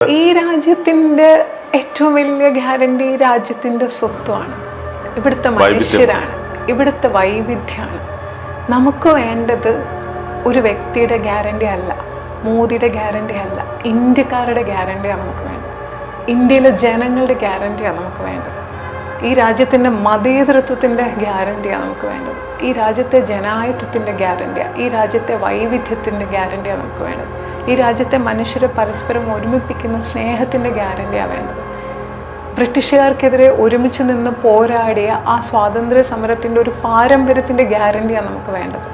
ഈ രാജ്യത്തിൻ്റെ ഏറ്റവും വലിയ ഗ്യാരണ്ടി രാജ്യത്തിൻ്റെ സ്വത്വമാണ്, ഇവിടുത്തെ മനുഷ്യരാണ്, ഇവിടുത്തെ വൈവിധ്യമാണ്. നമുക്ക് വേണ്ടത് ഒരു വ്യക്തിയുടെ ഗ്യാരണ്ടി അല്ല, മോദിയുടെ ഗ്യാരണ്ടി അല്ല, ഇന്ത്യക്കാരുടെ ഗ്യാരണ്ടിയാണ് നമുക്ക് വേണ്ടത്. ഇന്ത്യയിലെ ജനങ്ങളുടെ ഗ്യാരണ്ടിയാണ് നമുക്ക് വേണ്ടത്. ഈ രാജ്യത്തിൻ്റെ മതേതരത്വത്തിൻ്റെ ഗ്യാരണ്ടിയാണ് നമുക്ക് വേണ്ടത്. ഈ രാജ്യത്തെ ജനാധിപത്യത്തിൻ്റെ ഗ്യാരണ്ടിയാണ്, ഈ രാജ്യത്തെ വൈവിധ്യത്തിൻ്റെ ഗ്യാരണ്ടിയാണ് നമുക്ക് വേണ്ടത്. ഈ രാജ്യത്തെ മനുഷ്യരെ പരസ്പരം ഒരുമിപ്പിക്കുന്ന സ്നേഹത്തിൻ്റെ ഗ്യാരണ്ടിയാണ് വേണ്ടത്. ബ്രിട്ടീഷുകാർക്കെതിരെ ഒരുമിച്ച് നിന്ന് പോരാടിയ ആ സ്വാതന്ത്ര്യ സമരത്തിൻ്റെ ഒരു പാരമ്പര്യത്തിൻ്റെ ഗ്യാരണ്ടിയാണ് നമുക്ക് വേണ്ടത്.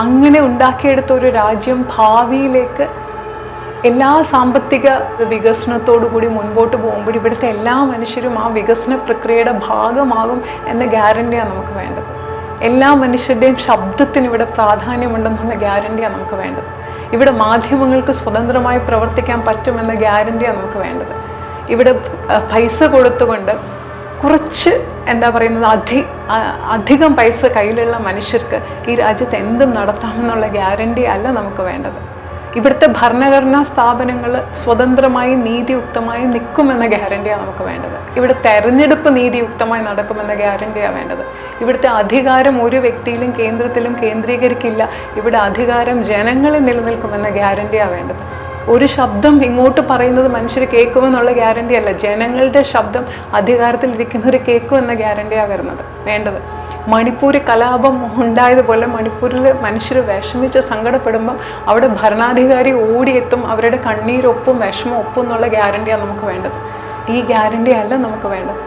അങ്ങനെ ഉണ്ടാക്കിയെടുത്ത ഒരു രാജ്യം ഭാവിയിലേക്ക് എല്ലാ സാമ്പത്തിക വികസനത്തോടു കൂടി മുൻപോട്ട് പോകുമ്പോൾ ഇവിടുത്തെ എല്ലാ മനുഷ്യരും ആ വികസന പ്രക്രിയയുടെ ഭാഗമാകും എന്ന ഗ്യാരണ്ടിയാണ് നമുക്ക് വേണ്ടത്. എല്ലാ മനുഷ്യരുടെയും ശബ്ദത്തിന് ഇവിടെ പ്രാധാന്യമുണ്ടെന്നുള്ള ഗ്യാരണ്ടിയാണ് നമുക്ക് വേണ്ടത്. ഇവിടെ മാധ്യമങ്ങൾക്ക് സ്വതന്ത്രമായി പ്രവർത്തിക്കാൻ പറ്റുമെന്ന ഗ്യാരണ്ടിയാണ് നമുക്ക് വേണ്ടത്. ഇവിടെ പൈസ കൊടുത്തുകൊണ്ട് കുറച്ച് അധികം പൈസ കയ്യിലുള്ള മനുഷ്യർക്ക് ഈ രാജ്യത്ത് എന്തും നടത്താമെന്നുള്ള ഗ്യാരണ്ടി അല്ല നമുക്ക് വേണ്ടത്. ഇവിടുത്തെ ഭരണഘടനാ സ്ഥാപനങ്ങൾ സ്വതന്ത്രമായി നീതിയുക്തമായി നിൽക്കുമെന്ന ഗ്യാരണ്ടിയാണ് നമുക്ക് വേണ്ടത്. ഇവിടെ തെരഞ്ഞെടുപ്പ് നീതിയുക്തമായി നടക്കുമെന്ന ഗ്യാരണ്ടിയാണ് വേണ്ടത്. ഇവിടുത്തെ അധികാരം ഒരു വ്യക്തിയിലും കേന്ദ്രത്തിലും കേന്ദ്രീകരിക്കില്ല, ഇവിടെ അധികാരം ജനങ്ങളിൽ നിലനിൽക്കുമെന്ന ഗ്യാരണ്ടിയാണ് വേണ്ടത്. ഒരു ശബ്ദം ഇങ്ങോട്ട് പറയുന്നത് മനുഷ്യർ കേൾക്കുമെന്നുള്ള ഗ്യാരണ്ടി അല്ല, ജനങ്ങളുടെ ശബ്ദം അധികാരത്തിലിരിക്കുന്നവർ കേൾക്കുമെന്ന ഗ്യാരണ്ടിയാണ് വേണ്ടത്. മണിപ്പൂർ കലാപം ഉണ്ടായതുപോലെ മണിപ്പൂരിൽ മനുഷ്യർ വിഷമിച്ച് സങ്കടപ്പെടുമ്പം അവിടെ ഭരണാധികാരി ഓടിയെത്തും, അവരുടെ കണ്ണീരൊപ്പും വിഷമം ഒപ്പും എന്നുള്ള ഗ്യാരണ്ടിയാണ് നമുക്ക് വേണ്ടത്. ഈ ഗ്യാരണ്ടി അല്ല നമുക്ക് വേണ്ടത്.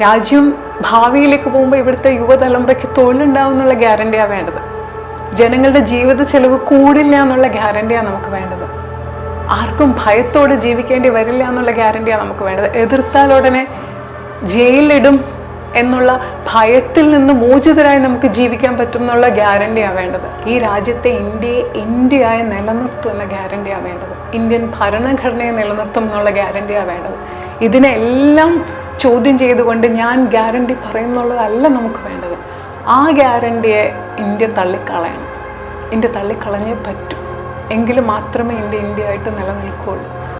രാജ്യം ഭാവിയിലേക്ക് പോകുമ്പോൾ ഇവിടുത്തെ യുവതലമുറയ്ക്ക് തൊഴിലുണ്ടാവും എന്നുള്ള ഗ്യാരണ്ടിയാണ് വേണ്ടത്. ജനങ്ങളുടെ ജീവിത ചെലവ് കൂടില്ല എന്നുള്ള ഗ്യാരണ്ടിയാണ് നമുക്ക് വേണ്ടത്. ആർക്കും ഭയത്തോടെ ജീവിക്കേണ്ടി വരില്ല എന്നുള്ള ഗ്യാരണ്ടിയാണ് നമുക്ക് വേണ്ടത്. എതിർത്താൽ ഉടനെ ജയിലിലിടും എന്നുള്ള ഭയത്തിൽ നിന്ന് മോചിതരായി നമുക്ക് ജീവിക്കാൻ പറ്റും എന്നുള്ള ഗ്യാരണ്ടിയാണ് വേണ്ടത്. ഈ രാജ്യത്തെ ഇന്ത്യയെ ഇന്ത്യയായി നിലനിർത്തും എന്ന ഗ്യാരണ്ടിയാണ് വേണ്ടത്. ഇന്ത്യൻ ഭരണഘടനയെ നിലനിർത്തും എന്നുള്ള ഗ്യാരണ്ടിയാണ് വേണ്ടത്. ഇതിനെല്ലാം ചോദ്യം ചെയ്തുകൊണ്ട് ഞാൻ ഗ്യാരണ്ടി പറയുന്നുള്ളതല്ല നമുക്ക് വേണ്ടത്. ആ ഗ്യാരണ്ടിയെ ഇന്ത്യ തള്ളിക്കളയണം. ഇന്ത്യ തള്ളിക്കളഞ്ഞേ പറ്റൂ, എങ്കിൽ മാത്രമേ ഇന്ത്യ ഇന്ത്യയായിട്ട് നിലനിൽക്കുകയുള്ളൂ.